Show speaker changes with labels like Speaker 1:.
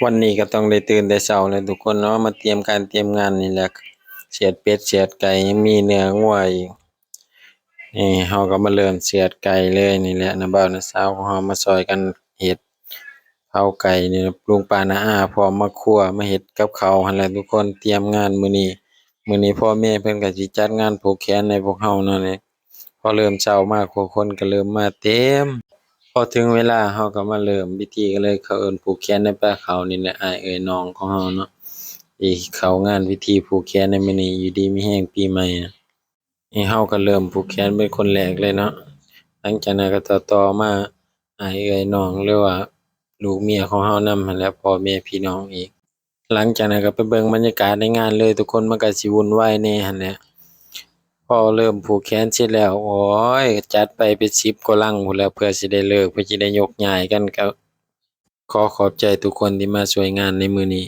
Speaker 1: วันนี้ก็ต้องได้ตื่นแต่เช้าเลยทุกคนเนาะมาเตรียมการเตรียมงานนี่แหละเฉือดเป็ดเฉือดไก่ยังมีเนื้องัวอีกนี่เฮาก็มาเริ่มเฉือดไก่เลยนี่แหละน้าบ่าวน้าสาวของเฮามาช่วยกันเฮ็ดเผาไก่นี่ลุงป้าน้าอาพร้อมมาครัวมาเฮ็ดกับข้าวหั่นแหละทุกคนเตรียมงานมื้อนี้พ่อแม่เพิ่นก็สิจัดงานผูกแขนให้พวกเฮานั่นแหละพอเริ่มเช้ามาผู้คนก็เริ่มมาเต็ม พอถึงเวลาเราก็มาเริ่มพิธีกันเลยเขาเอิ้นผูกแขนในป่าเขานี่แหละอ้ายเอ๋ยน้องของเราเนาะที่เข้างานพิธีผูกแขนในมื้อนี้อยู่ดีมีแรงปีใหม่อะนี่เราก็เริ่มผูกแขนเป็นคนแรกเลยเนาะหลังจากนั้นก็ต่อๆมาอ้ายเอ๋ยน้องหรือว่าลูกเมียของเรานำหั้นแหละพ่อแม่พี่น้องอีกหลังจากนั้นก็ไปเบิ่งบรรยากาศในงานเลยทุกคนมันก็สิวุ่นวายแหน่หั้นแหละพอเริ่มผูกแขนเสร็จแล้วโอ๊ยจัดไปเป็น10กว่าลังพู้นแหล้วเพื่อสิได้เลิกเพื่อสิได้ยกย้ายกันก็ ขอขอบใจทุกคนที่มาช่วยงานในมื้อนี้